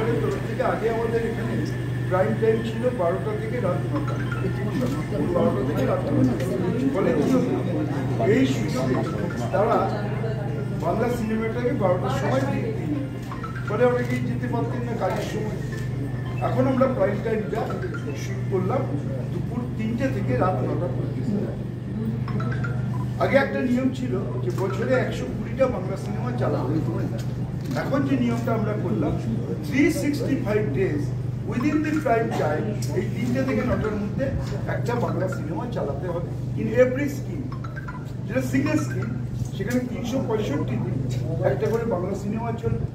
সরকারের তরফ থেকে আগে আমাদের এখানে প্রাইম টাইম ছিল 12টা থেকে রাত 9টা, 12টা থেকে রাত 9টা। ফলে এই সুযোগে তারা বাংলা সিনেমাটাকে 12টার সময় দিয়ে ফলে অনেকেই যেতে পারতেন না কাজের সময়। এখন আমরা প্রাইম টাইমটা শুরু করলাম দুপুর 3টে থেকে রাত 9টা পর্যন্ত। আগে একটা নিয়ম ছিল যে বছরে 120টা বাংলা সিনেমা চালানো, এখন যে নিয়মটা আমরা করলাম 365 days within the prime time, এই 3টে থেকে 9টার মধ্যে একটা বাংলা সিনেমা চালাতে হবে ইন এভরি স্কিম। যেটা সিঙ্গেল স্কিম সেখানে 365 দিন একটা করে বাংলা সিনেমা চলবে।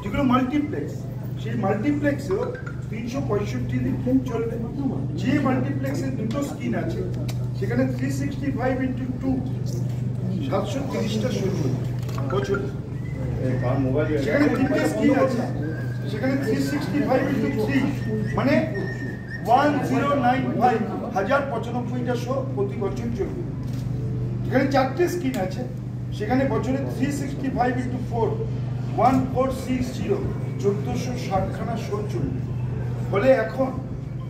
যেগুলো মাল্টিপ্লেক্স, সেই মাল্টিপ্লেক্সেও 365 দিন চলবে। যে মাল্টিপ্লেক্সের দুটো স্ক্রিন আছে সেখানে 365 × 2 730টা শো বছর। সেখানে 3টে স্ক্রিন আছে, সেখানে 365 × 3 মানে 1095,095টা শো প্রতি বছর চলবে। এখানে 4টে স্ক্রিন আছে, সেখানে বছরে 365 × 4 1460 1460খানা শো চলবে। ফলে এখন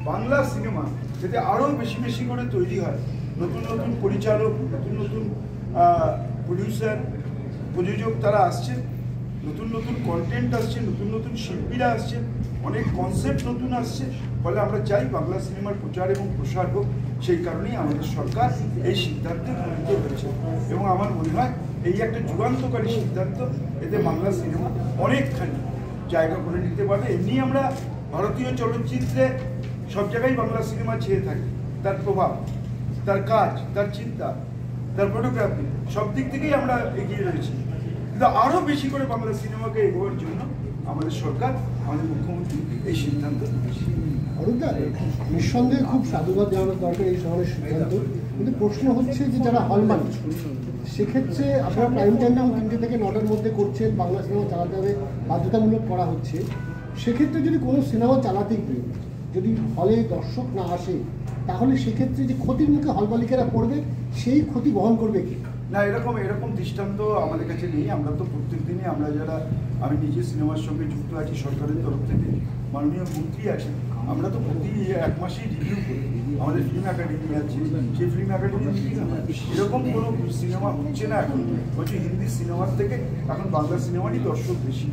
বাংলা সিনেমা যাতে আরও বেশি বেশি করে তৈরি হয়, নতুন নতুন পরিচালক, নতুন নতুন প্রডিউসার, প্রযোজক তারা আসছেন, নতুন নতুন কন্টেন্ট আসছে, নতুন নতুন শিল্পীরা আসছেন, অনেক কনসেপ্ট নতুন আসছে। ফলে আমরা চাই বাংলা সিনেমার প্রচার এবং প্রসার হোক। সেই কারণেই আমাদের সরকার এই সিদ্ধান্তে উপনীত হয়েছে এবং আমার মনে হয় এই একটা যুগান্তকারী সিদ্ধান্ত। এতে বাংলা সিনেমা অনেকখানি জায়গা করে নিতে পারবে। এমনি আমরা ভারতীয় চলচ্চিত্রে সব জায়গায় বাংলা সিনেমা ছেয়ে থাকি, তার প্রভাব, তার কাজ, তার চিন্তা, তার ফটোগ্রাফি সব দিক থেকেই আমরা এগিয়ে রয়েছি। কিন্তু আরও বেশি করে বাংলা সিনেমাকে এগোবার জন্য আমাদের সরকার, আমাদের মুখ্যমন্ত্রী এই সিদ্ধান্ত নিয়েছে। অরূপদা, নিঃসন্দেহে খুব সাধুবাদ জানানোর দরকার এই ধরনের সিদ্ধান্ত। কিন্তু প্রশ্ন হচ্ছে যে যারা হল মালিক, সেক্ষেত্রে আপনারা প্রাইম টাইম 3টে থেকে 9টার মধ্যে করছেন, বাংলা সিনেমা চালাতে হবে, বাধ্যতামূলক করা হচ্ছে। সেক্ষেত্রে যদি কোনো সিনেমা চালাতে গিয়ে যদি হলে দর্শক না আসে, তাহলে সেক্ষেত্রে যে ক্ষতির মুখে হল মালিকেরা পড়বে, সেই ক্ষতি বহন করবে কি? না, এরকম দৃষ্টান্ত আমাদের কাছে নেই। আমরা তো প্রত্যেক দিনই আমরা যারা, আমি নিজে সিনেমার সঙ্গে যুক্ত আছি, সরকারের তরফ থেকে মাননীয় মন্ত্রী আছেন, আমরা তো প্রতি 1 মাসেই রিভিউ করি। আমাদের ফিল্ম একাডেমি আছে, সেই ফিল্ম একাডেমি এরকম কোনো সিনেমা হচ্ছে না এখন, হচ্ছে হিন্দি সিনেমার থেকে এখন বাংলা সিনেমারই দর্শক বেশি।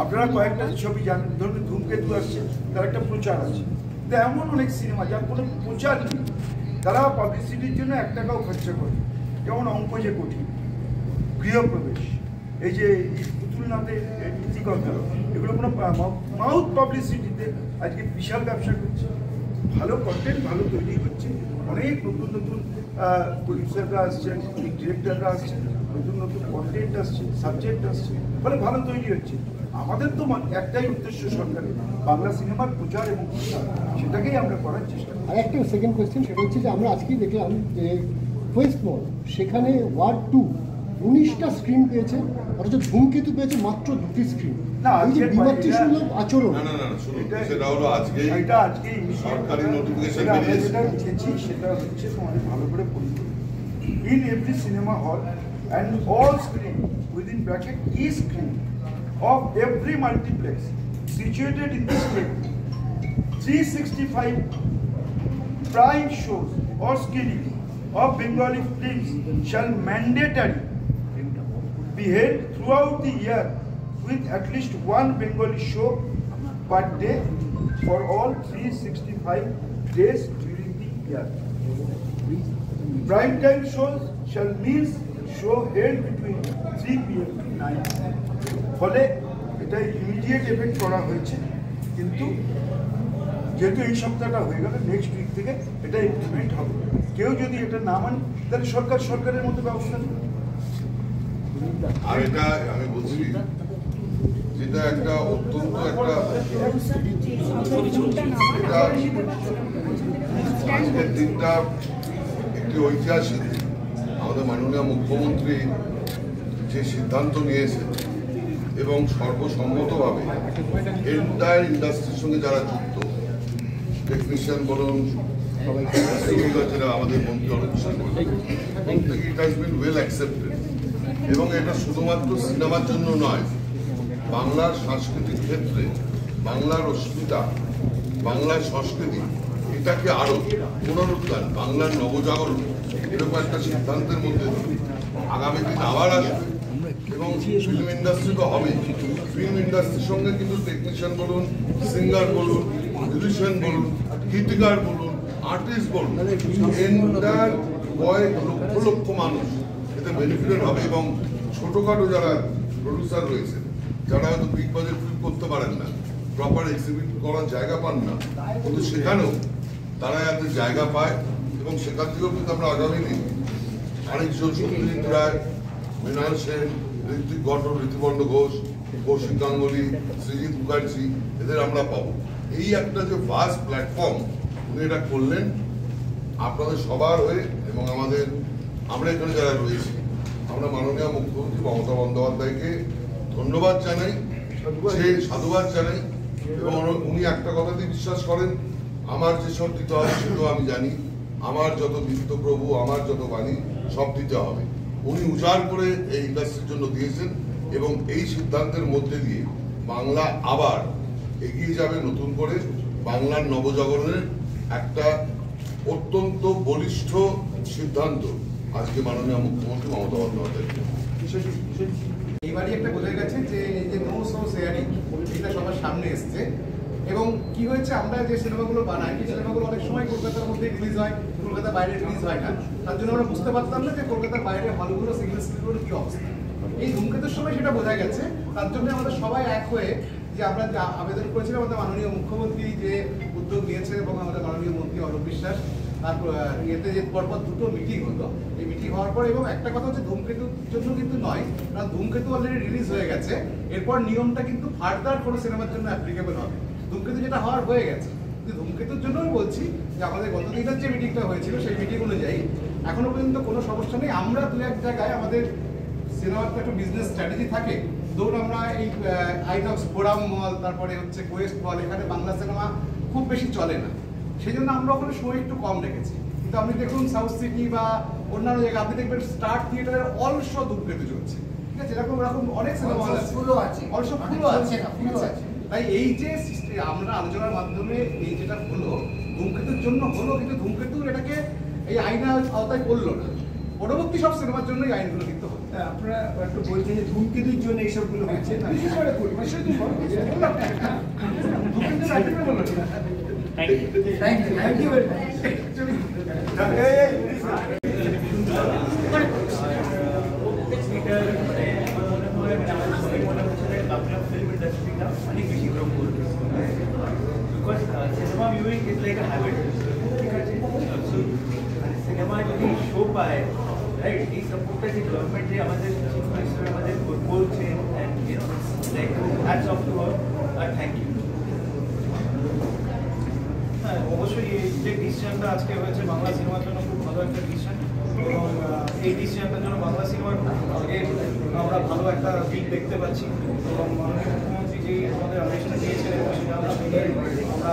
আপনারা কয়েকটা ছবি জানেন, ধরুন ধূমকেতু আসছে, তার একটা প্রচার আছে। কিন্তু এমন অনেক সিনেমা যার কোনো প্রচার নেই, তারা পাবলিসিটির জন্য 1 টাকাও খরচা করে। যেমন অঙ্ক যে কঠিন, গৃহপ্রবেশ, এই যে পুতুলনাথের নীতিকথা, এগুলো কোনো মাউথ পাবলিসিটিতে আজকে বিশাল ব্যবসা করছে। ভালো কন্টেন্ট ভালো তৈরি হচ্ছে, অনেক নতুন নতুন প্রডিউসাররা আসছেন, ডিরেক্টররা আসছেন, নতুন নতুন কন্টেন্ট আসছে, সাবজেক্ট আসছে, ফলে ভালো তৈরি হচ্ছে। আমাদের তো একটাই উদ্দেশ্য সরকারের, বাংলা সিনেমার প্রচার এবং প্রসার, সেটাকেই আমরা করার চেষ্টা করি। আর একটা সেকেন্ড কোয়েশ্চেন, সেটা হচ্ছে যে আমরা আজকেই দেখলাম যে ওয়েস্ট মল, সেখানে ওয়ার্ড 2 19টা স্ক্রিন পেয়েছে, অথচ ধূমকেতু পেয়েছে মাত্র 2টি স্ক্রিন। না, এই যে বিমাতৃসুলভ আচরণ, সেটা হলো আজকেই সরকারি নোটিফিকেশন বেরিয়েছে। সেটা হচ্ছে তোমাদের ভালো করে পড়তে হবে। In every cinema hall and all screen within bracket E screen of every multiplex situated in the state, 365 prime shows or screenings of Bengali films shall mandatory be held throughout the year with at least 1 Bengali show per day for all 365 days during the year. Prime time shows shall means show held between 3 p.m. to 9 p.m. ফলে এটা immediate effect করা হয়েছে, কিন্তু যেহেতু এই সপ্তাহটা হয়ে গেল, নেক্সট উইক থেকে এটা ইমপ্লিমেন্ট হবে। কেউ যদি এটা না মানে তাহলে সরকারের মতো ব্যবস্থা নেবে। আর এটা আমি বলছি, যেটা একটা অত্যন্ত একটা আজকের দিনটা একটি ঐতিহাসিক। আমাদের মাননীয় মুখ্যমন্ত্রী যে সিদ্ধান্ত নিয়েছেন এবং সর্বসম্মতভাবে এন্টায়ার ইন্ডাস্ট্রির সঙ্গে যারা যুক্ত, টেকনিশিয়ান বলুন, যারা আমাদের মন্ত্রী অরুণ সিং বলুন, it has been well accepted. এবং এটা শুধুমাত্র সিনেমার জন্য নয়, বাংলার সাংস্কৃতিক ক্ষেত্রে বাংলার অস্মিতা, বাংলার সংস্কৃতি, এটাকে আরো পুনরুদ্ধার, বাংলার নবজাগরণ, এরকম একটা সিদ্ধান্তের মধ্যে আগামী দিন আবার আসবে। এবং ফিল্ম ইন্ডাস্ট্রি তো হবেই, ফিল্ম ইন্ডাস্ট্রির সঙ্গে কিন্তু টেকনিশিয়ান বলুন, সিঙ্গার বলুন, মিউজিশিয়ান বলুন, গীতিকার বলুন, আর্টিস্ট বলুন, এন্টার কয়েক লক্ষ লক্ষ মানুষ এতে বেনিফিটেড হবে। এবং ছোটখাটো যারা প্রডিউসার রয়েছে, যারা হয়তো বিগ বাজেট ফিল্ম করতে পারেন না, প্রপার এক্সিবিট করার জায়গা পান না, কিন্তু সেখানেও তারা যাতে জায়গা পায়। এবং সেখান থেকেও কিন্তু আমরা আগামী দিন আরেকজন সত্যজিৎ রায়, মৃণাল সেন, ঋত্বিক ঘটক, ঋতুপর্ণ ঘোষ, কৌশিক গাঙ্গুলি, সৃজিত মুখার্জি, এদের আমরা পাবো। এই একটা যে ভাস্ট প্ল্যাটফর্ম উনি এটা করলেন আপনাদের সবার হয়ে, এবং আমরা এখানে যারা রয়েছি, আমরা মাননীয় মুখ্যমন্ত্রী মমতা বন্দ্যোপাধ্যায়কে ধন্যবাদ জানাই, সাধুবাদ জানাই। এবং উনি একটা কথাতেই বিশ্বাস করেন, আমার যেসব দিতে হবে সেটাও আমি জানি, আমার যত বিত্ত প্রভু, আমার যত বাণী সব দিতে হবে। উনি উজাড় করে এই ইন্ডাস্ট্রির জন্য দিয়েছেন, এবং এই সিদ্ধান্তের মধ্যে দিয়ে বাংলা আবার এগিয়ে যাবে নতুন করে। বাংলার নবজাগরণের একটা অত্যন্ত বলিষ্ঠ সিদ্ধান্ত আজকে মাননীয় মুখ্যমন্ত্রী মমতা বন্দ্যোপাধ্যায়। এইবারই একটা বোঝা গেছে যে এই যে নো সো শেয়ারিং এটা সবার সামনে এসছে। এবং কি হয়েছে, আমরা যে সিনেমাগুলো বানাই, এই সিনেমাগুলো অনেক সময় কলকাতার মধ্যে রিলিজ হয়, কলকাতার বাইরে রিলিজ হয় না। তার জন্য আমরা বুঝতে পারতাম না যে কলকাতার বাইরে হলগুলো, সিঙ্গেল স্ক্রিনগুলোর কি অবস্থা। এই ধূমকেতুর সময় সেটা বোঝা গেছে। তার জন্য আমাদের সবাই এক হয়ে যে আমরা যে আবেদন করেছিলাম, আমাদের মাননীয় মুখ্যমন্ত্রী যে উদ্যোগ নিয়েছে, এবং আমাদের মাননীয় মন্ত্রী অরূপ বিশ্বাস, তারপর এতে যে পরপর দুটো মিটিং হলো, এই মিটিং হওয়ার পর, এবং একটা কথা হচ্ছে ধূমকেতুর জন্য কিন্তু নয়, কারণ ধূমকেতু অলরেডি রিলিজ হয়ে গেছে। এরপর নিয়মটা কিন্তু ফার্দার কোনো সিনেমার জন্য অ্যাপ্লিকেবল হবে। ধূমকেতু যেটা হওয়ার হয়ে গেছে, কিন্তু ধূমকেতুর জন্য আমি বলছি যে আমাদের গতদিনের যে মিটিংটা হয়েছিল সেই মিটিং অনুযায়ী এখনো পর্যন্ত কোনো সমস্যা নেই। আমরা দু এক জায়গায় আমাদের সিনেমার তো একটা বিজনেস স্ট্র্যাটেজি থাকে। ধরুন আমরা এই আইনক্স ফোরাম মল, তারপরে হচ্ছে কোয়েস্ট মল, এখানে বাংলা সিনেমা খুব বেশি চলে না, সেই জন্য আমরা ওখানে সময় একটু কম রেখেছি। কিন্তু আপনি দেখুন সাউথ সিটি বা অন্যান্য জায়গায় আপনি দেখবেন স্টার থিয়েটারের অলস ধূমকেতু চলছে, ঠিক আছে, এরকম অনেক সিনেমা আছে, অলস ফুলও আছে। তাই এই যে আমরা আলোচনার মাধ্যমে এই যেটা হলো ধূমকেতুর জন্য হলো, কিন্তু ধূমকেতু এটাকে এই আইনের আওতায় করলো না। পরবর্তী সব সিনেমার জন্য এই আইনগুলো কিন্তু হলো। আপনারা একটু বলছেন যে ধূমকেতুর জন্য এইসবগুলো হচ্ছে না, থ্যাংক ইউ ভেরি অনেক বেশি গ্রো করবে, because cinema viewing is like a habit, ঠিক আছে। সো সিনেমা যদি শো পায়, রাইট, এই সাপোর্টটা যে গভর্নমেন্ট যে আমাদের চিফ মিনিস্টার আমাদের বলছে, and you know like hats off to her, আর থ্যাংক ইউ। হ্যাঁ, অবশ্যই এই যে ডিসিশনটা আজকে হয়েছে বাংলা সিনেমার জন্য খুব ভালো একটা ডিসিশন, এবং এই ডিসিশনটার জন্য বাংলা সিনেমার আগে আমরা ভালো একটা দিক দেখতে পাচ্ছি। এবং মাননীয় মুখ্যমন্ত্রী যে আমাদের আদেশটা দিয়েছেন, এবং সেটা আমরা মেনে আমরা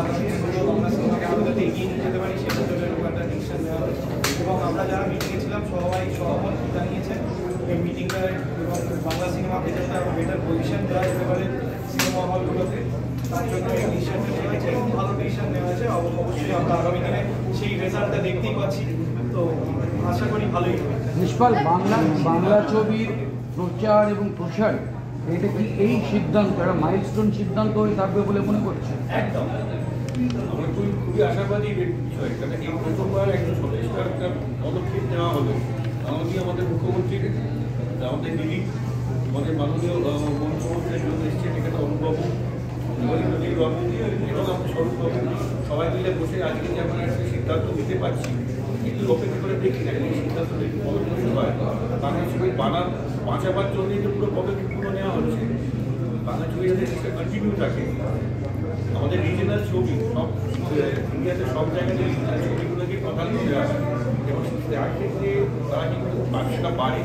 বাংলা সিনেমাকে আরও যাতে এগিয়ে নিয়ে যেতে পারি সেটার জন্য এরকম একটা ডিসিশন নেওয়া হয়েছে। এবং আমরা যারা মিটিংয়ে ছিলাম সবাই সহমত জানিয়েছেন এই মিটিংটায়, এবং বাংলা সিনেমাকে যাতে আরও বেটার পজিশন দেওয়া যেতে পারে সিনেমা হলগুলোতে, তার জন্য এই ডিসিশনটা নেওয়া হয়েছে। খুব ভালো ডিসিশন নেওয়া হয়েছে, অবশ্যই আমরা আগামী দিনে সেই রেজাল্টটা দেখতেই পাচ্ছি, তো আশা করি ভালোই হবে। নিষ্পাল বাংলা ছবির প্রচার এবং প্রসার, এটা কি এই সিদ্ধান্ত একটা মাইলস্টোন সিদ্ধান্ত হয়ে থাকবে বলে মনে করছে? একদম, আমরা খুবই আশাবাদী বিষয়, কারণ এই প্রথমবার একটা সচেষ্ট একটা পদক্ষেপ নেওয়া হলো। আমাদের মুখ্যমন্ত্রীর, আমাদের দিদি, আমাদের মাননীয় মুখ্যমন্ত্রীর জন্য এসছেন এখানে অনুবাবু, বাবু এবং আমাদের স্বরূপবাবু, সবাই মিলে বসে আজকে যে আমরা একটা সিদ্ধান্ত নিতে পারছি, কিন্তু অপেক্ষা করে দেখি না এই সিদ্ধান্ত দেখি পদক্ষেপ হয়। বাংলা ছবি বাঁচাবার জন্যই তো পুরো পদক্ষেপগুলো নেওয়া হচ্ছে। বাংলা ছবি যাতে কন্টিনিউ থাকে, আমাদের রিজনাল ছবি সব ইন্ডিয়াতে সব জায়গাতে রিজনাল ছবিগুলোকে প্রাধান্য দেওয়া হয়, এবং তার ক্ষেত্রে তারা কিন্তু ব্যবসাটা বাড়ে,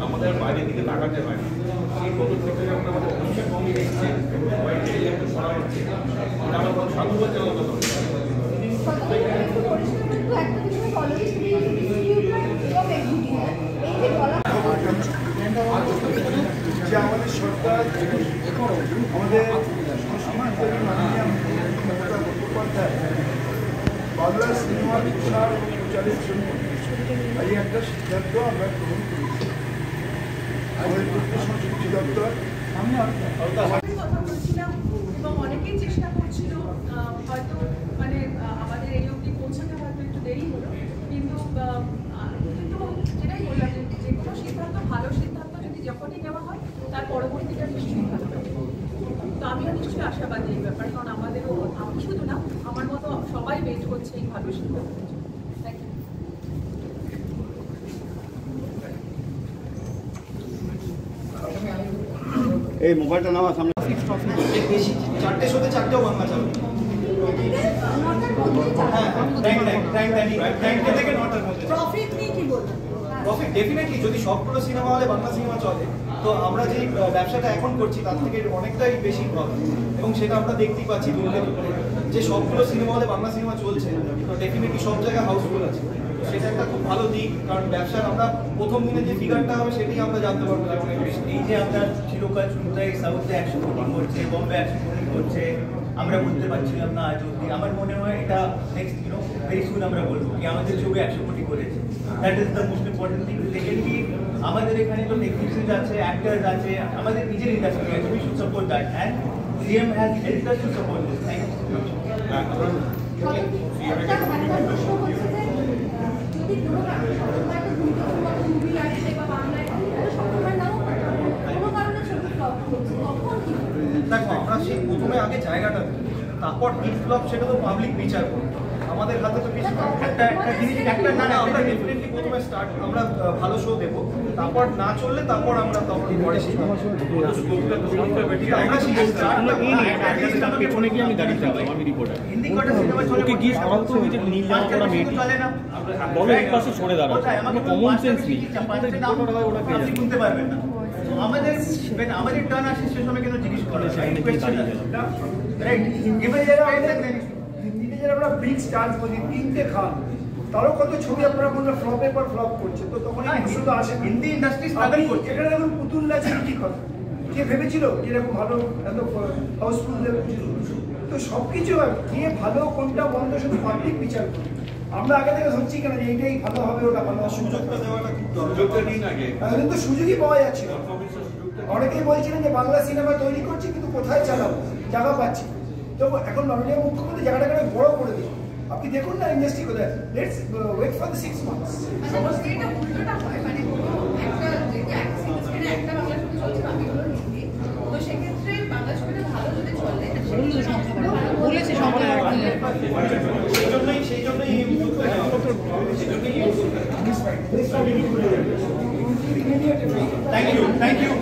আমাদের বাইরের দিকে তাকাতে হয়। এই পদক্ষেপে যখন আমাদের পশ্চিমবঙ্গে এসছে সবাই একটা করা হচ্ছে, এটা আমার কোনো সাধুবাদ জানাতে হবে। যে আমাদের সরকার আমাদের সংস্কৃতি বাংলা সিনেমার প্রসার প্রচারের জন্য এই একটা সিদ্ধান্ত আমরা গ্রহণ করেছি। আমাদের তথ্য সংস্কৃতি দপ্তর কথা বলছিলাম এবং অনেকেই চেষ্টা করছিল, হয়তো মানে আমাদের এই অবধি পৌঁছাতে হয়তো একটু দেরি হলো, কিন্তু যেটাই বললাম যে কোনো সিদ্ধান্ত, ভালো সিদ্ধান্ত যদি যখনই নেওয়া হয় তার পরবর্তীটা নিশ্চয়ই ভালো হবে। তো আমিও নিশ্চয়ই আশাবাদী এই ব্যাপারে, কারণ আমাদেরও, আমি শুধু না, আমার মতো সবাই ওয়েট করছে এই ভালো সিদ্ধান্তের জন্য। Thank you. এই মোবাইলটা নাও সামনে। বেশি 4টে শোতে 4টেও বাংলা চালবে। টাইম থেকে 9টার মধ্যে। প্রফিট নিয়ে কি বলবেন? প্রফিট ডেফিনেটলি, যদি সবগুলো সিনেমা হলে বাংলা সিনেমা চলে, তো আমরা যে ব্যবসাটা এখন করছি তার থেকে অনেকটাই বেশি প্রফিট, এবং সেটা আমরা দেখতেই পাচ্ছি যে সবগুলো সিনেমা হলে বাংলা সিনেমা চলছে, তো ডেফিনেটলি সব জায়গায় হাউসফুল আছে। সেটা একটা খুব ভালো দিক, কারণ ব্যবসার আমরা প্রথম দিনে যে ফিগারটা হবে সেটাই আমরা জানতে পারবো। এই যে আমরা চিরকাল শুনতে সাউথে 100 কোটি করছে, বম্বে 100 কোটি করছে, আমরা বলতে পারছিলাম না আজ অব্দি। আমার মনে হয় এটা নেক্সট ভেরি সুন আমরা বলবো কি আমাদের ছবি 100 কোটি করেছে। That is the most important thing. Secondly, আমাদের এখানে তো টেকনিশিয়ানস আছে, অ্যাক্টার্স আছে, আমাদের নিজের ইন্ডাস্ট্রি আছে, we should support that, and CM has helped us to support this. Thank দেখো, আমরা সেই প্রথমে আগে জায়গাটা দিই, তারপর হিট ফ্লপ সেটা তো পাবলিক বিচার করবে, আমাদের হাতে তো কিছু একটা জিনিস একটা না, আমরা ডেফিনেটলি প্রথমে স্টার্ট, আমরা ভালো শো দেবো, তারপর না চললে তারপর আমরা তখন পরে পেছনে গিয়ে আমি দাঁড়িয়ে থাকলাম, আমি রিপোর্টার। হিন্দি কটা সিনেমা চলে, ওকে গিয়ে সরাও তো ওই যে নীল জামা পরা মেয়েটি চলে না, বলো এক পাশে সরে দাঁড়াও, কমন সেন্স নেই। আপনি শুনতে পারবেন না। আমাদের টার্ন আসে সে সময় কেন জিজ্ঞেস করা হিন্দিতে যারা আমরা বিগ স্টার বলি, তিনটে খান, তারও কত ছবি আপনারা বললেন ফ্লপের পর ফ্লপ করছে, তো তখন তো আসে হিন্দি ইন্ডাস্ট্রি স্ট্রাগল করছে। এখানে দেখুন পুতুল নাচের কি কথা, কে ভেবেছিল এরকম ভালো এত হাউসফুল দেবে? তো সব কিছু কে ভালো কোনটা বন্ধ শুধু পাবলিক বিচার করে। আমরা আগে থেকে ধরছি কেন যে এইটাই ভালো হবে, ওটা ভালো হবে। সুযোগটা দেওয়াটা খুব দরকার দিন আগে, কিন্তু সুযোগই পাওয়া যাচ্ছে না। অনেকেই বলছিলেন যে বাংলা সিনেমা তৈরি করছি কিন্তু কোথায় চালাবো, জায়গা পাচ্ছি। তো এখন মাননীয় মুখ্যমন্ত্রী জায়গাটাকে বড় করে দিন। আপনি দেখুন না ইন্ডাস্ট্রি কোথায়, let's wait for the 6 months. এটা উল্টোটা হয়, মানে একটা বাংলা ছবি চলছে, বাকিগুলো হিন্দি, তো সেক্ষেত্রে বাংলা ছবিটা ভালো যদি চলে বলেছে সেই জন্যই থ্যাংক ইউ।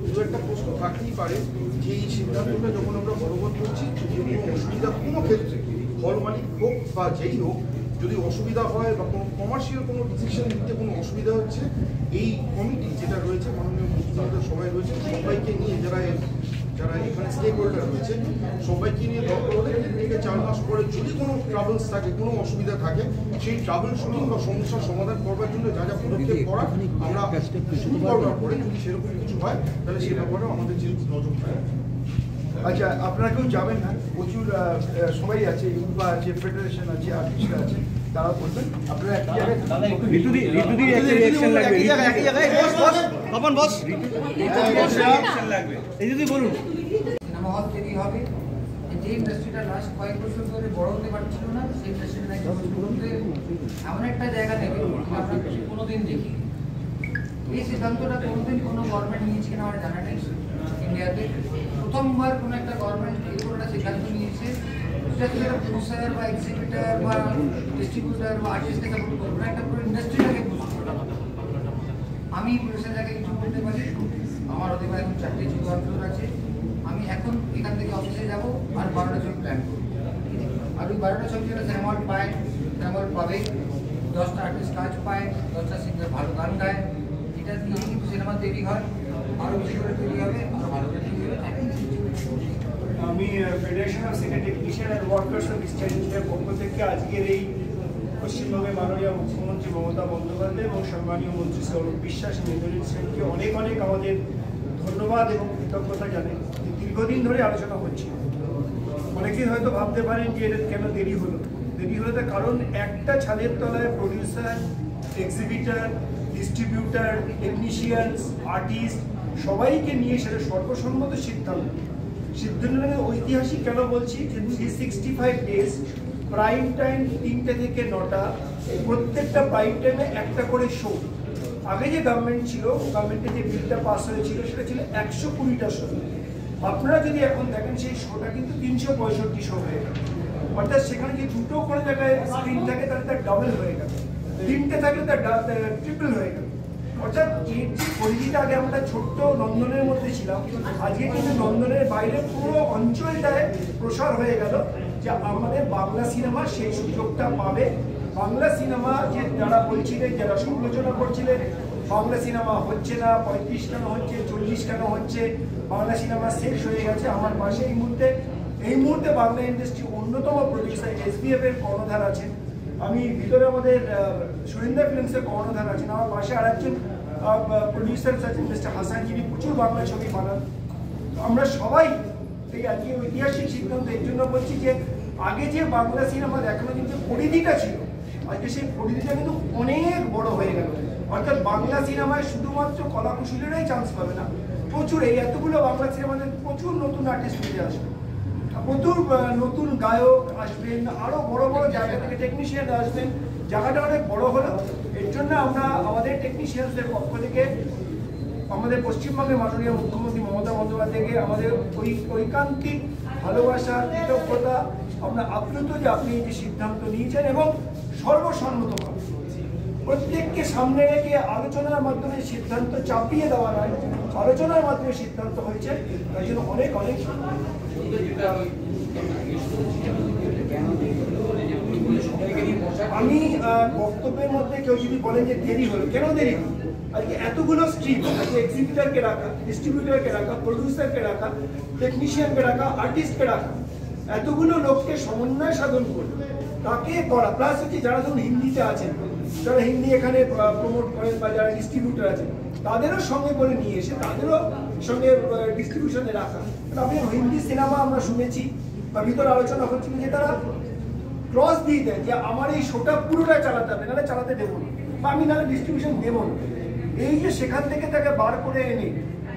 দু একটা প্রশ্ন থাকতেই পারে যে এই সিদ্ধান্তটা যখন আমরা বলবৎ করছি, যদি কোনো অসুবিধা কোনো ক্ষেত্রে হল মালিক হোক বা যেই হোক, যদি অসুবিধা হয় বা কোনো কমার্শিয়াল কোনো ডিসিশন নিতে কোনো অসুবিধা হচ্ছে, এই কমিটি যেটা রয়েছে মাননীয় মুখ্যমন্ত্রী সবাই রয়েছে, সবাইকে নিয়ে যারা এখানে স্টেক হোল্ডার রয়েছে সবাইকে নিয়ে দরকার হলে 3 থেকে 4 মাস পরে যদি কোনো ট্রাভেলস থাকে, কোনো অসুবিধা থাকে, সেই ট্রাভেল শুটিং বা সমস্যার সমাধান করবার জন্য যা যা পদক্ষেপ করা আমরা শুরু করবার পরে যদি সেরকম কিছু হয় তাহলে সে ব্যাপারেও আমাদের যে নজর থাকে। আচ্ছা, আপনারা কেউ যাবেন না, প্রচুর সবাই আছে, ইউবা আছে, ফেডারেশন আছে, আর্টিস্টরা আছে, তারা বলবেন আপনারা এক জায়গায় বলুন। সিনেমা হল তৈরি হবে, যে ইন্ডাস্ট্রিটা লাস্ট কয়েক বছর ধরে বড় হতে পারছিল না, সেই ইন্ডাস্ট্রিটা এমন একটা জায়গা থেকে আমরা কোনোদিন দেখি। এই সিদ্ধান্তটা কোনোদিন কোনো গভর্নমেন্ট নিয়েছে কিনা আমার জানা নেই। ইন্ডিয়াতে প্রথমবার কোনো একটা গভর্নমেন্ট এই কোনো একটা সিদ্ধান্ত নিয়েছে, এটা একটা প্রডিউসার বা এক্সিবিটার বা ডিস্ট্রিবিউটার বা আর্টিস্টকে সাপোর্ট করবো না, একটা পুরো ইন্ডাস্ট্রিটাকে বুঝ করবো। আমি প্রডিউসারটাকে কিছু বলতে পারি, আমার হতে পারে এখন 4টে চিত্র আছে, আমি এখন এখান থেকে অফিসে যাবো আর 12টা ছবি প্ল্যান করবো। আর ওই 12টা ছবি যেটা অ্যামাউন্ট পায়, অ্যামাউন্ট পাবে, 10টা আর্টিস্ট কাজ পায়, 10টা সিঙ্গার ভালো গান গায়, এটা দিয়ে কিন্তু সিনেমা তৈরি হয়, আরও বেশি করে তৈরি হবে, আরও ভালো করে তৈরি হবে। আমি ফেডারেশন অফ সিনে টেকনিশিয়ান অ্যান্ড ওয়ার্কার্স অফ এক্সচেঞ্জের পক্ষ থেকে আজকের এই পশ্চিমবঙ্গের মাননীয় মুখ্যমন্ত্রী মমতা বন্দ্যোপাধ্যায় এবং সম্মানীয় মন্ত্রী সৌরভ বিশ্বাস মেজরিন সেনকে অনেক আমাদের ধন্যবাদ এবং কৃতজ্ঞতা জানাই। দীর্ঘদিন ধরে আলোচনা হচ্ছে, অনেকেই হয়তো ভাবতে পারেন যে এটা কেন দেরি হলো তার কারণ একটা ছাদের তলায় producer, exhibitor, distributor, technicians, artist সবাইকে নিয়ে সেটা সর্বসম্মত সিদ্ধান্ত ঐতিহাসিক কেন বলছি যে 365 ডেজ প্রাইম টাইম 3টে থেকে 9টা, প্রত্যেকটা প্রাইম টাইমে একটা করে শো। আগে যে গভর্নমেন্ট ছিল, গভর্নমেন্টে যে বিলটা পাস হয়েছিল সেটা ছিল 120টা শো। আপনারা যদি এখন দেখেন সেই শোটা কিন্তু 365 শো হয়ে গেল, অর্থাৎ সেখানে যে দুটো করে জায়গায় স্ক্রিন থাকে তাহলে তার ডাবল হয়ে গেল, 3টে থাকলে তার ট্রিপল হয়ে গেল। অর্থাৎ এর যে পরিধিটা আগে আমরা ছোট্ট নন্দনের মধ্যে ছিলাম, আজকে কিন্তু নন্দনের বাইরে পুরো অঞ্চলটায় প্রসার হয়ে গেল যে আমাদের বাংলা সিনেমা সেই সুযোগটা পাবে। বাংলা সিনেমা যে যারা বলছিলেন, যারা সমালোচনা করছিলেন বাংলা সিনেমা হচ্ছে না, 35 কেন হচ্ছে, 40 কেন হচ্ছে, বাংলা সিনেমা শেষ হয়ে গেছে, আমার পাশে এই মুহূর্তে বাংলা ইন্ডাস্ট্রি অন্যতম প্রডিউসার SBF এর কর্ণধার আছেন, আমি ভিতরে আমাদের সুরেন্দ্র ফিল্মসের কর্ণধার আছেন, আমার পাশে আর একজন প্রডিউসার আছেন মিস্টার হাসান, যিনি প্রচুর বাংলা ছবি বানান। আমরা সবাই এই আজকে ঐতিহাসিক সিদ্ধান্ত এর জন্য বলছি যে আগে যে বাংলা সিনেমা দেখানো কিন্তু পরিধিটা ছিল, আজকে সেই পরিধিটা কিন্তু অনেক বড় হয়ে গেল। অর্থাৎ বাংলা সিনেমায় শুধুমাত্র কলাকুশলীরাই চান্স পাবে না, প্রচুর এই এতগুলো বাংলা সিনেমাতে প্রচুর নতুন আর্টিস্ট ফিরে আসবে, প্রচুর নতুন গায়ক আসবেন, আরো বড় বড় জায়গা থেকে টেকনিশিয়ান আসবেন, জায়গাটা অনেক বড় হলো। এর জন্য আমরা আমাদের টেকনিশিয়ানদের পক্ষ থেকে আমাদের পশ্চিমবঙ্গের মাননীয় মুখ্যমন্ত্রী মমতা বন্দ্যোপাধ্যায়কে আমাদের ঐকান্তিক ভালোবাসা, কৃতজ্ঞতা, আমরা আপ্লুত যে আপনি এই যে সিদ্ধান্ত নিয়েছেন এবং সর্বসম্মতভাবে প্রত্যেককে সামনে রেখে আলোচনার মাধ্যমে সিদ্ধান্ত চাপিয়ে দেওয়া নয়, আলোচনার মাধ্যমে সিদ্ধান্ত হয়েছে, তাই জন্য অনেক আমি বক্তব্যের মধ্যে কেউ যদি বলেন যে দেরি হলো, কেন দেরি হলো? আজকে এতগুলো স্ট্রিম, আজকে এক্সিবিটারকে রাখা, ডিস্ট্রিবিউটারকে রাখা, প্রডিউসারকে রাখা, টেকনিশিয়ানকে রাখা, আর্টিস্টকে রাখা, এতগুলো লোককে সমন্বয় সাধন করবে, তাকে করা প্লাস হচ্ছে যারা ধরুন হিন্দিতে আছেন, যারা হিন্দি এখানে প্রমোট করেন বা যারা ডিস্ট্রিবিউটার আছেন তাদেরও সঙ্গে করে নিয়ে এসে তাদেরও সঙ্গে ডিস্ট্রিবিউশনে রাখা। আপনি হিন্দি সিনেমা আমরা শুনেছি বা ভিতরে আলোচনা হচ্ছিল যে তারা ক্রস দিয়ে দেয় যে আমার এই শোটা পুরোটা চালাতে হবে, নাহলে চালাতে দেবো না বা আমি নাহলে ডিস্ট্রিবিউশন দেবো না। এই যে সেখান থেকে তাকে বার করে এনে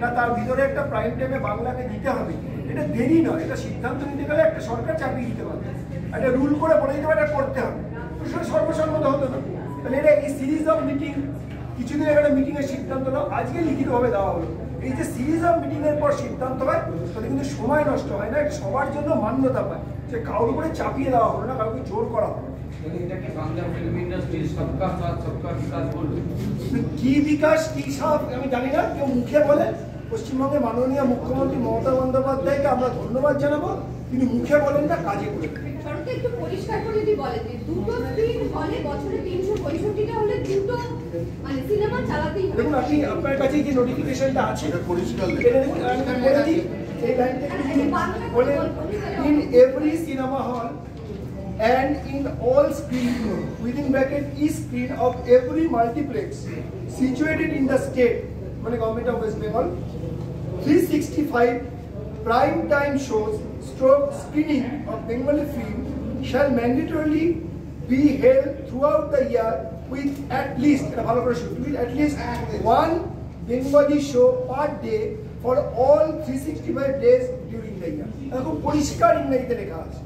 না তার ভিতরে একটা প্রাইম টাইমে বাংলাকে দিতে হবে, এটা দেরি নয়, এটা সিদ্ধান্ত নিতে গেলে একটা সরকার চাপিয়ে দিতে পারবে, একটা রুল করে বলে দিতে পারে এটা করতে হবে, তো সেটা সর্বসম্মত হতো না। তাহলে এটা এই সিরিজ অফ মিটিং, কিছুদিন একটা মিটিংয়ের সিদ্ধান্ত নাও, আজকে লিখিতভাবে দেওয়া হলো। এই যে সিরিজ অফ মিটিংয়ের পর সিদ্ধান্ত হয় তাতে কিন্তু সময় নষ্ট হয় না, সবার জন্য মান্যতা পায়, যে কারোর উপরে চাপিয়ে দেওয়া হলো না, কাউকে জোর করা হলো। কি বিকাশ কি সব আমি জানি না, কেউ মুখে বলে। পশ্চিমবঙ্গের মাননীয় মুখ্যমন্ত্রী মমতা বন্দ্যোপাধ্যায়কে আমরা ধন্যবাদ জানাবো, তিনি মুখে বলেন না, কাজে করেন। একটু পরিষ্কার করে যদি বলেন যে দুটো স্ক্রিন হলে বছরে 365টা হলে দুটো মানে সিনেমা চালাতেই হবে। দেখুন আপনি আপনার কাছে যে নোটিফিকেশনটা আছে এটা পরিষ্কার এই লাইনটা বলে in every cinema hall and in all screen within bracket is screen of every multiplex situated in the state মানে government of West Bengal 365 prime time shows stroke screening of Bengali film shall mandatorily be held throughout the year with at least one Bengali show per day for all 365 days during the year. এখন পরিষ্কার ইংরেজিতে লেখা আছে,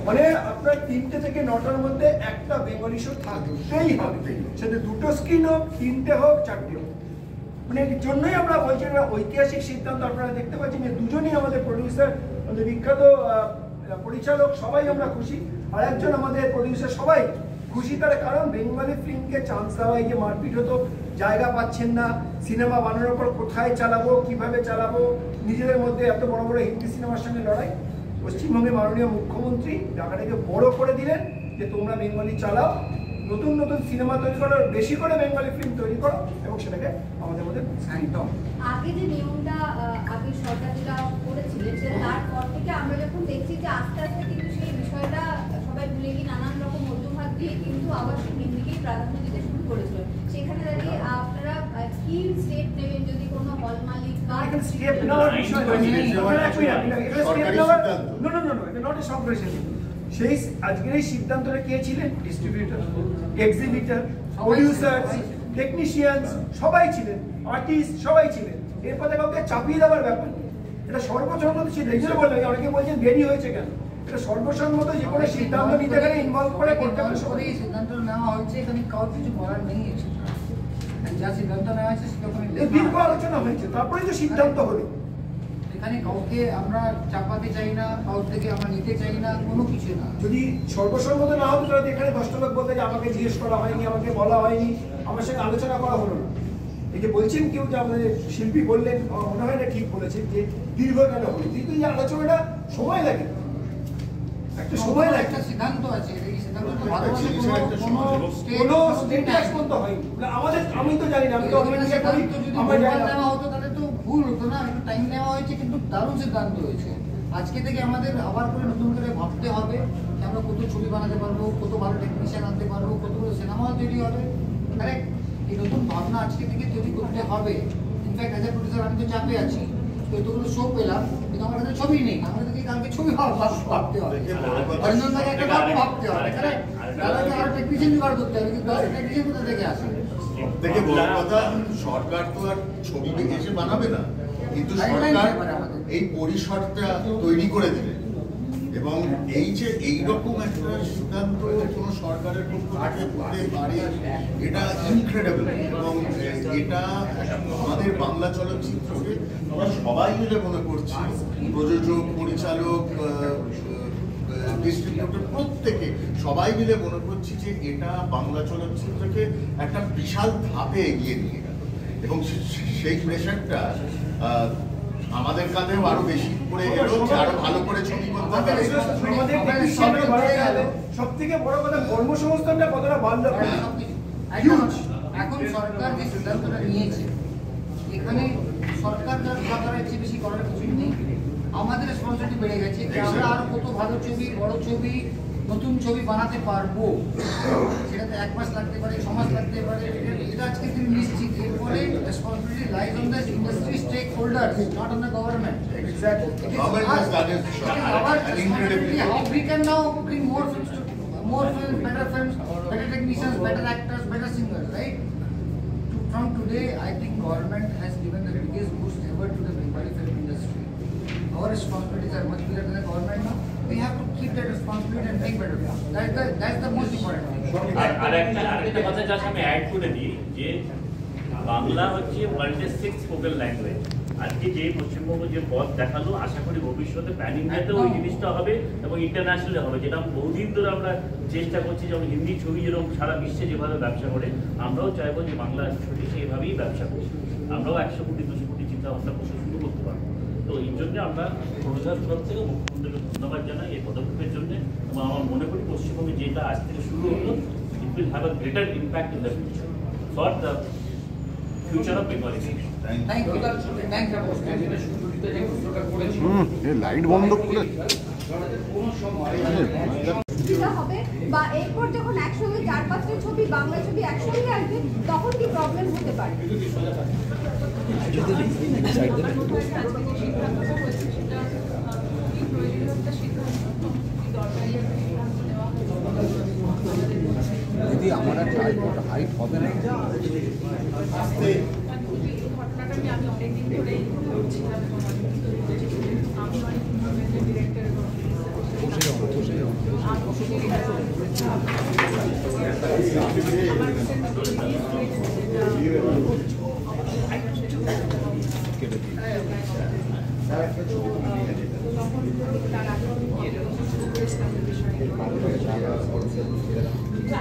মানে আপনার 3টে থেকে 9টার মধ্যে একটা বেঙ্গলি শো থাকতেই হবে, সেটা দুটো স্ক্রিন হোক, 3টে হোক, 4টে হোক। মানে এর জন্যই আমরা বলছি ঐতিহাসিক সিদ্ধান্ত। আপনারা দেখতে পাচ্ছেন যে দুজনই আমাদের প্রডিউসার, আমাদের বিখ্যাত পরিচালক, সবাই আমরা খুশি, আর একজন আমাদের প্রডিউসার, সবাই খুশি। তার কারণ বেঙ্গলি ফিল্মকে চান্স দেওয়া, এই যে মারপিট হতো, জায়গা পাচ্ছেন না, সিনেমা বানানোর পর কোথায় চালাবো, কিভাবে চালাবো, নিজেদের মধ্যে এত বড় বড় হিন্দি সিনেমার সঙ্গে লড়াই। পশ্চিমবঙ্গের মাননীয় মুখ্যমন্ত্রী জায়গাটাকে বড় করে দিলেন যে তোমরা বেঙ্গলি চালাও, নতুন নতুন সিনেমা তৈরি করো, বেশি করে বেঙ্গলি ফিল্ম তৈরি করো এবং সেটাকে আমাদের মধ্যে একদম। আগে যে নিয়মটা আগে সরকার যেটা করেছিলেন তারপর থেকে আমরা যখন দেখছি যে আস্তে আস্তে কিন্তু সেই বিষয়টা সবাই সবাই ভুলে গিয়ে নানান রকম অজুহাত দিয়ে কিন্তু আবার সেই হিন্দিকেই প্রাধান্য দিতে শুরু করেছিল। সেখানে দাঁড়িয়ে আপনারা কি স্টেপ নেবেন যদি কোনো হল মালিক বা স্টেপ নেওয়ার বিষয় সেই আজকের এই সিদ্ধান্তটা কে ছিলেন? ডিস্ট্রিবিউটর, এক্সিবিটর, প্রডিউসার, টেকনিশিয়ান সবাই ছিলেন, আর্টিস্ট সবাই ছিলেন। এরপরে কাউকে চাপিয়ে দেওয়ার ব্যাপার নেই, এটা সর্বসম্মত ছিল। এই জন্য বললাম, অনেকে বলছেন দেরি হয়েছে কেন, এটা সর্বসম্মত যে কোনো সিদ্ধান্ত নিতে গেলে ইনভলভ করে করতে হবে। সবাই এই সিদ্ধান্ত নেওয়া হয়েছে, এখানে কারোর কিছু বলার নেই। যা সিদ্ধান্ত নেওয়া হয়েছে সেটা দীর্ঘ আলোচনা হয়েছে, তারপরে তো সিদ্ধান্ত হলো। এখানে কাউকে আমরা চাপাতে চাই না, কাউর থেকে আমরা নিতে চাই না, কোনো কিছু না। যদি সর্বসম্মত না হতো তাহলে এখানে 10টা লোক বলতে যে আমাকে জিজ্ঞেস করা হয়নি, আমাকে বলা হয়নি, আমার সঙ্গে আলোচনা করা হলো না। এই যে বলছেন কেউ, যে আমাদের শিল্পী বললেন, আমার মনে হয় না ঠিক বলেছেন যে দীর্ঘ কেন হলো, কিন্তু এই আলোচনাটা সময় লাগে, একটা সময় লাগে, একটা সিদ্ধান্ত আছে। এই সিদ্ধান্ত তো কোনো স্টেট পর্যন্ত হয়নি আমাদের। আমি তো জানি না, আমি তো অর্গানাইজেশন করি, আমার জানা নেওয়া হতো তাহলে তো ভুল হতো না। একটু টাইম নেওয়া হয়েছে, কিন্তু দারুণ সিদ্ধান্ত হয়েছে। আজকে থেকে আমাদের আবার করে নতুন করে ভাবতে হবে যে আমরা কত ছবি বানাতে পারবো, কত ভালো টেকনিশিয়ান আনতে পারবো, কতগুলো সিনেমা তৈরি হবে। কারেক্ট, এই নতুন ভাবনা আজকে থেকে তৈরি করতে হবে। ইনফ্যাক্ট অ্যাজ এ প্রডিউসার আমি তো চাপে আছি, এতগুলো শো পেলাম কিন্তু আমার কাছে ছবি নেই। আমাদেরকে কালকে ছবি ভাবতে হবে, অরিজিনাল একটা গল্প ভাবতে হবে। তাহলে আরো টেকনিশিয়ান জোগাড় করতে হবে, কিন্তু টেকনিশিয়ান কোথা থেকে আসে? দেখে বড় কথা, সরকার তো আর ছবি এসে বানাবে না, কিন্তু সরকার এই পরিসরটা তৈরি করে দেবে। এবং এই যে এইরকম একটা সিদ্ধান্ত কোনো সরকারের পক্ষ থেকে হতে পারে, এটা ইনক্রেডিবল। এবং এটা আমাদের বাংলা চলচ্চিত্রকে আমরা সবাই মিলে মনে করছি, প্রযোজক, পরিচালক, ডিস্ট্রিবিউটর, প্রত্যেকে সবাই মিলে মনে করছি যে এটা বাংলা চলচ্চিত্রকে একটা বিশাল ধাপে এগিয়ে নিয়ে গেল। এবং সেই প্রেশারটা আমাদের কাঁধেও আরো বেশি করে এলো, আরো ভালো করে ছবি করতে হবে। সব থেকে বড় কথা, কর্মসংস্থানটা কতটা বাড়লো। এখন সরকার যে সিদ্ধান্তটা নিয়েছে, এখানে সরকার যার সরকারের চেয়ে বেশি করার কিছুই নেই। আমাদের রেসপন্সিবিলিটি বেড়ে গেছে যে আমরা আর কত ভালো ছবি, বড় ছবি, নতুন ছবি বানাতে পারবো। সেটাতে 1 মাস লাগতে পারে, 6 মাস লাগতে পারে, এটা আজকে তিনি নিশ্চিত। এরপরে responsibility lies on the industry stake holders, not on the government. Government has done its job, and incredibly. How we can now bring more films, better technicians, better actors, better singers, right? From today, I think government has given the biggest boost ever to the Bengali film industry. Our responsibilities are much bigger than the government now. We have to keep that responsibility and make better films. That's the most important thing. আরেকটা কথা just আমি add করে দিই যে বাংলা হচ্ছে ওয়ার্ল্ডের 6th focal language. আজকে যে পশ্চিমবঙ্গ যে পথ দেখালো, আশা করি ভবিষ্যতে প্যান ইন্ডিয়াতেও ওই জিনিসটা হবে এবং ইন্টারন্যাশনালে হবে, যেটা বহুদিন ধরে আমরা চেষ্টা করছি। যেমন হিন্দি ছবি যেরকম সারা বিশ্বে যেভাবে ব্যবসা করে, আমরাও চাইবো যে বাংলা ছবি সেইভাবেই ব্যবসা করি। আমরাও 100 কোটি 200 কোটি চিন্তা ভাবনা করতে শুরু করতে পারবো। তো এই জন্য আমরা প্রচার তরফ থেকে মুখ্যমন্ত্রীকে ধন্যবাদ জানাই এই পদক্ষেপের জন্য। এবং আমার মনে করি পশ্চিমবঙ্গে যেটা আজ থেকে শুরু হলো, it will have a greater impact in the future for the future of Bengali cinema. Light বন্ধ করে হবে, বা এরপর যখন একসঙ্গে 4-5টা ছবি, বাংলা ছবি একসঙ্গে আসবে, তখন কি প্রবলেম হতে পারে? দিদি আমার একটা হাইট হবে না। ঘটনাটা আমি অনেকদিন ধরেই বলছিলাম, আমি অনেক ডিরেক্টর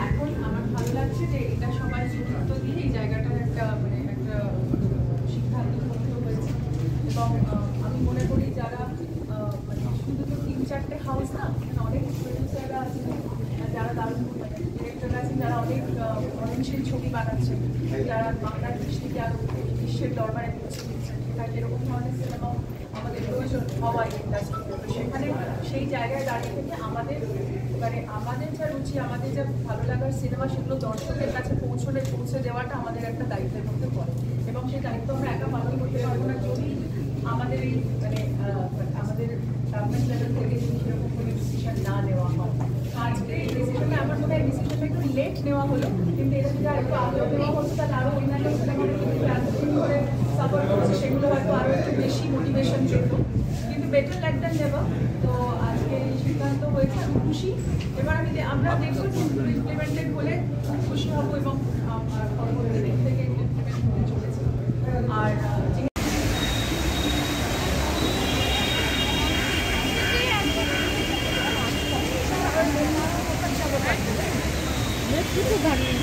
এখন আমার ভালো লাগছে যে এটা সবাই সিদ্ধান্ত দিয়ে এই জায়গাটার একটা একটা সিদ্ধান্ত হয়েছে। এবং আমি মনে করি যারা শুধু তো 3-4টে হাউস না, অনেক প্রডিউসাররা আছেন যারা দারুণ ডিরেক্টর আছেন, যারা অনেক মননশীল ছবি বানাচ্ছেন, যারা বাংলার দৃষ্টিকে আরো বিশ্বের দরবারে পৌঁছে দিচ্ছেন। এরকম ধরনের সিনেমাও আমাদের প্রয়োজন হওয়াই ইন্ডাস্ট্রিতে। তো সেখানে সেই জায়গায় দাঁড়িয়ে থেকে আমাদের যা রুচি, আমাদের যা ভালো লাগার সিনেমা, সেগুলো দর্শকের কাছে পৌঁছে দেওয়াটা আমাদের একটা দায়িত্বের মধ্যে পড়ে, এবং সেই দায়িত্ব আমরা একা পালন করতে পারবো না যদি আমাদের এই আমাদের গভর্নমেন্ট লেভেল থেকে সেরকম কোনো ডিসিশন না নেওয়া হয়। আজকে এই ডিসিশনটা আমার মনে হয় ডিসিশনটা একটু লেট নেওয়া হলো, কিন্তু এটা যদি আরেকটু আগেও নেওয়া হতো তাহলে আরও অন্যান্য এতদিন ধরে সাপোর্ট করছে সেগুলো হয়তো আরও একটু বেশি মোটিভেশন পেত, কিন্তু বেটার ল্যাক দ্যান নেভার। তো আজকে এই সিদ্ধান্ত হয়েছে, আমি খুশি। এবার আমরা দেখবো ইমপ্লিমেন্টেড হলে খুশি হবো, এবং পরবর্তী দিন থেকে ইমপ্লিমেন্ট হতে চলেছে। আর নেতৃত্ব দাঁড়িয়ে